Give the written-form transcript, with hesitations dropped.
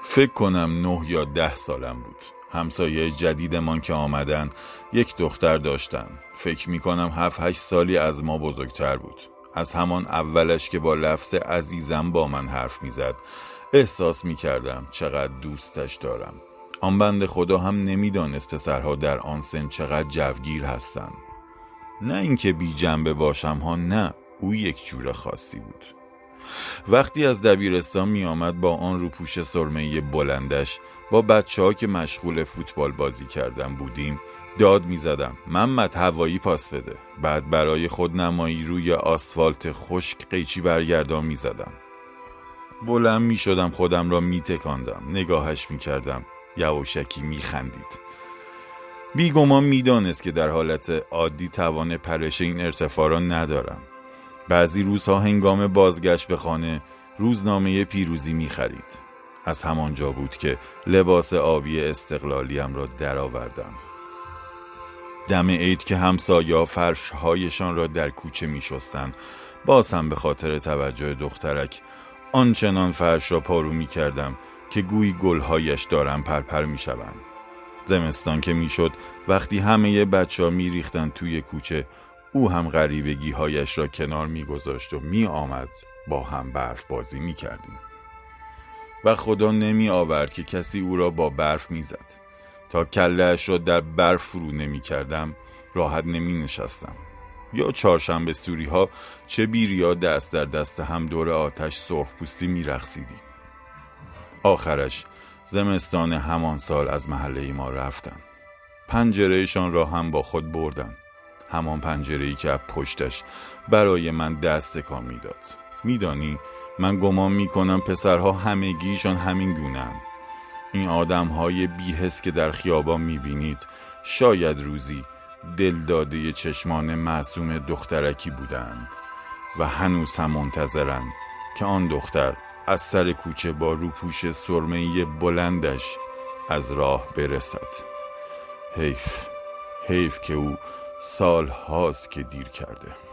فکر کنم 9 یا 10 سالم بود. همسایه جدیدمان که آمدن یک دختر داشتن. فکر میکنم 7-8 سالی از ما بزرگتر بود. از همان اولش که با لفظ عزیزم با من حرف میزد احساس میکردم چقدر دوستش دارم. آن بنده خدا هم نمیدانست پسرها در آن سن چقدر جوگیر هستن. نه اینکه بی جنبه باشم ها، نه، او یک جور خاصی بود. وقتی از دبیرستان می آمد با آن روپوش سرمه‌ای بلندش، با بچه‌ها که مشغول فوتبال بازی کردن بودیم داد می زدم محمد هوایی پاس بده. بعد برای خود نمایی روی آسفالت خشک قیچی برگردان می زدم. بلند می شدم، خودم را می تکاندم، نگاهش می کردم، یواشکی می خندید. بیگمان می دانست که در حالت عادی توان پرش این ارتفاع را ندارم. بعضی روزها هنگام بازگشت به خانه روزنامه پیروزی می خرید. از همانجا بود که لباس آبی استقلالیم را درآوردم. دم عید که همسایه‌ها فرش‌هایشان را در کوچه می شستند، باز هم به خاطر توجه دخترک آنچنان فرش را پارو می کردم که گویی گلهایش دارن پرپر می شوند. زمستان که می شد وقتی همه بچه‌ها می ریختن توی کوچه، او هم غریبگی هایش را کنار می گذاشت و می آمد با هم برف بازی می کردیم. و خدا نمی آورد که کسی او را با برف می زد. تا کله‌اش را در برف فرو نمی کردم راحت نمی نشستم. یا چهارشنبه سوری ها چه بیریا دست در دست هم دور آتش سرخپوستی می رقصیدیم. آخرش زمستان همان سال از محله ما رفتن. پنجرهشان را هم با خود بردن. همان پنجره‌ای که از پشتش برای من دست تکان میداد. میدانی من گمان میکنم پسرها همگیشان همین گونه‌اند. این آدم‌های بی‌حس که در خیابان میبینید شاید روزی دلداده چشمان معصوم دخترکی بودند و هنوز هم منتظرند که آن دختر از سر کوچه با روپوش سرمه‌ای بلندش از راه برسد. حیف که او سال هاست که دیر کرده.